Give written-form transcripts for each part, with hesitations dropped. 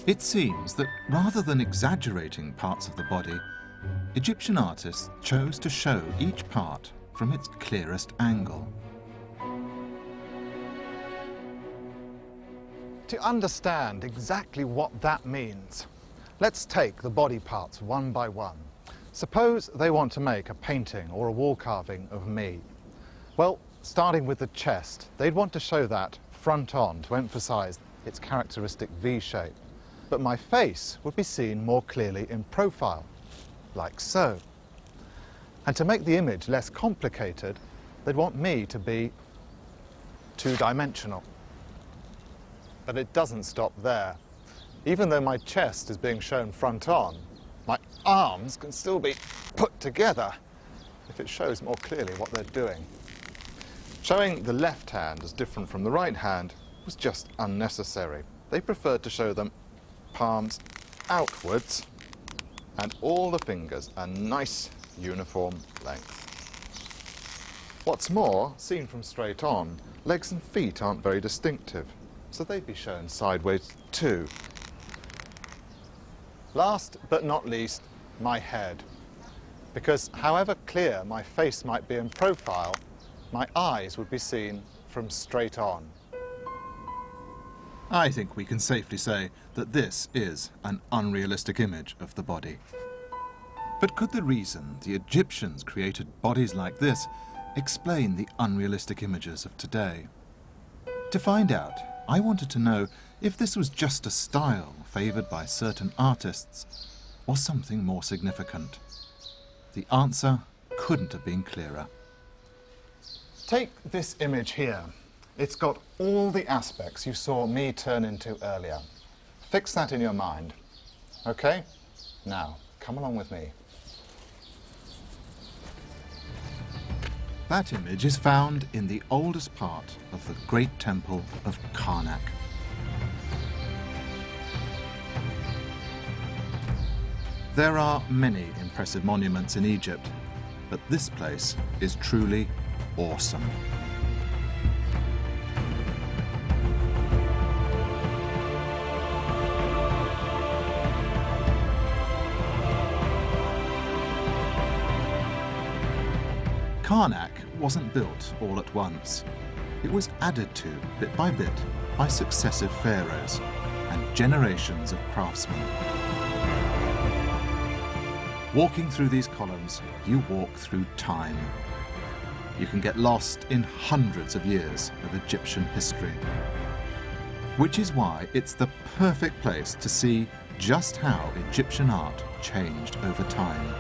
It seems that rather than exaggerating parts of the body, Egyptian artists chose to show each part from its clearest angle. To understand exactly what that means, let's take the body parts one by one. Suppose they want to make a painting or a wall carving of me. Well, starting with the chest, they'd want to show that front on to emphasize its characteristic V shape. But my face would be seen more clearly in profile, like so. And to make the image less complicated, they'd want me to be two-dimensional. But it doesn't stop there. Even though my chest is being shown front on, my arms can still be put together if it shows more clearly what they're doing. Showing the left hand as different from the right hand was just unnecessary. They preferred to show them palms outwards and all the fingers a nice uniform length. What's more, seen from straight on, legs and feet aren't very distinctive, so they'd be shown sideways too. Last but not least, my head. Because however clear my face might be in profile, my eyes would be seen from straight on. I think we can safely say that this is an unrealistic image of the body. But could the reason the Egyptians created bodies like this explain the unrealistic images of today? To find out, I wanted to know if this was just a style favoured by certain artists or something more significant. The answer couldn't have been clearer. Take this image here. It's got all the aspects you saw me turn into earlier. Fix that in your mind. Okay? Now, come along with me. That image is found in the oldest part of the great temple of Karnak. There are many impressive monuments in Egypt, but this place is truly awesome. Karnak wasn't built all at once. It was added to, bit by bit, by successive pharaohs and generations of craftsmen. Walking through these columns, you walk through time. You can get lost in hundreds of years of Egyptian history. Which is why it's the perfect place to see just how Egyptian art changed over time.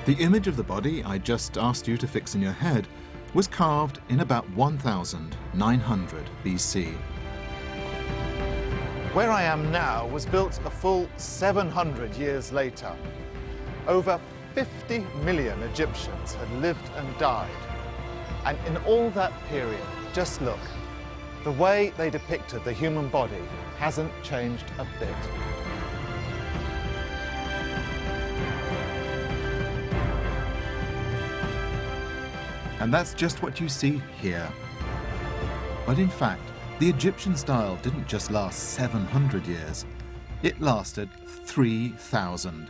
The image of the body I just asked you to fix in your head was carved in about 1900 BC. Where I am now was built a full 700 years later. Over 50 million Egyptians had lived and died. And in all that period, just look, the way they depicted the human body hasn't changed a bit. And that's just what you see here. But in fact, the Egyptian style didn't just last 700 years. It lasted 3,000.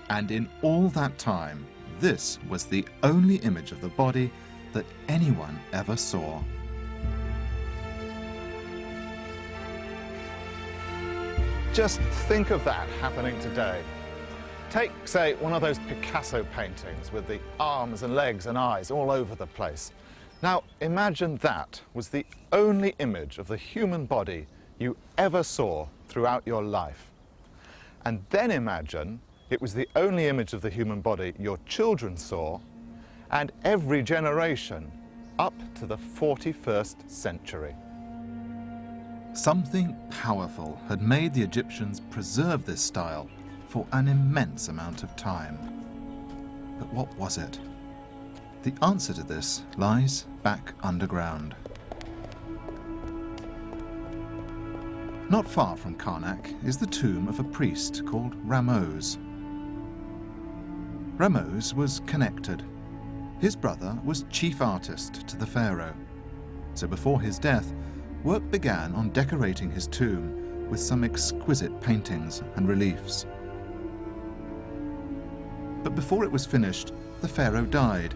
And in all that time, this was the only image of the body that anyone ever saw. Just think of that happening today. Take, say, one of those Picasso paintings with the arms and legs and eyes all over the place. Now, imagine that was the only image of the human body you ever saw throughout your life. And then imagine it was the only image of the human body your children saw, and every generation up to the 41st century. Something powerful had made the Egyptians preserve this style for an immense amount of time. But what was it? The answer to this lies back underground. Not far from Karnak is the tomb of a priest called Ramose. Ramose was connected. His brother was chief artist to the pharaoh. So before his death, work began on decorating his tomb with some exquisite paintings and reliefs. But before it was finished, the pharaoh died.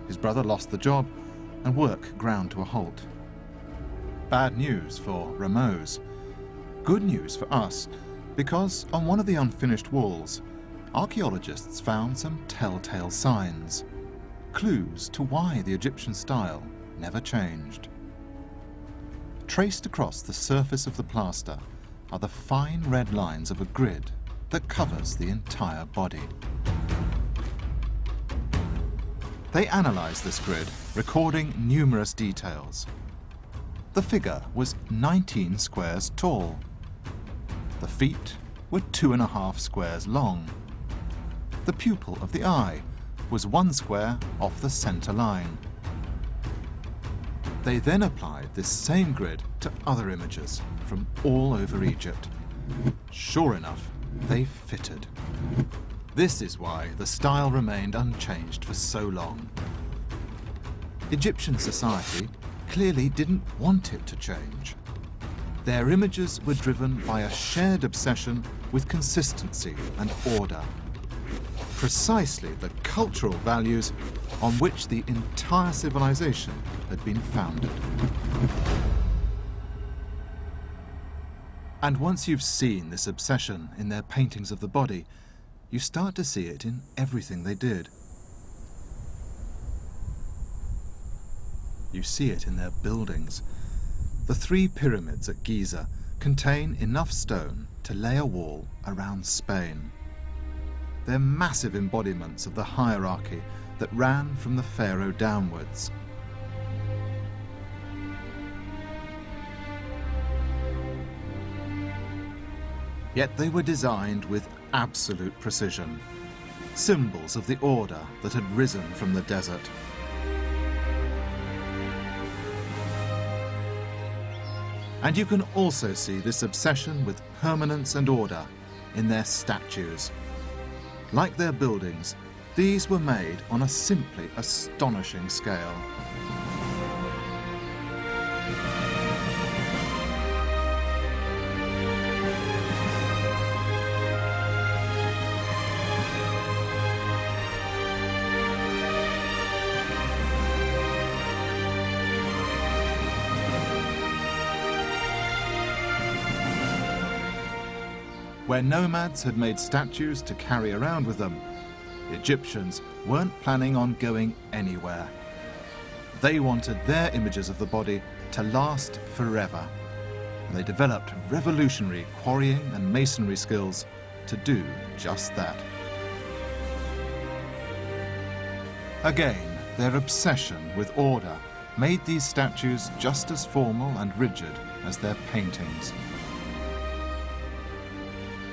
His brother lost the job, and work ground to a halt. Bad news for Ramos. Good news for us, because on one of the unfinished walls, archaeologists found some telltale signs, clues to why the Egyptian style never changed. Traced across the surface of the plaster are the fine red lines of a grid that covers the entire body. They analysed this grid, recording numerous details. The figure was 19 squares tall. The feet were 2.5 squares long. The pupil of the eye was 1 square off the centre line. They then applied this same grid to other images from all over Egypt. Sure enough, they fitted. This is why the style remained unchanged for so long. Egyptian society clearly didn't want it to change. Their images were driven by a shared obsession with consistency and order. Precisely the cultural values on which the entire civilization had been founded. And once you've seen this obsession in their paintings of the body, you start to see it in everything they did. You see it in their buildings. The 3 pyramids at Giza contain enough stone to lay a wall around Spain. They're massive embodiments of the hierarchy that ran from the pharaoh downwards. Yet they were designed with absolute precision, symbols of the order that had risen from the desert. And you can also see this obsession with permanence and order in their statues. Like their buildings, these were made on a simply astonishing scale. Where nomads had made statues to carry around with them, Egyptians weren't planning on going anywhere. They wanted their images of the body to last forever, and they developed revolutionary quarrying and masonry skills to do just that. Again, their obsession with order made these statues just as formal and rigid as their paintings.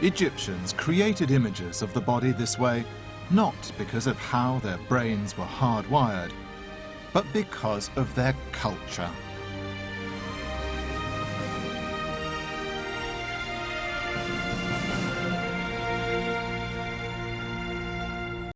Egyptians created images of the body this way, not because of how their brains were hardwired, but because of their culture.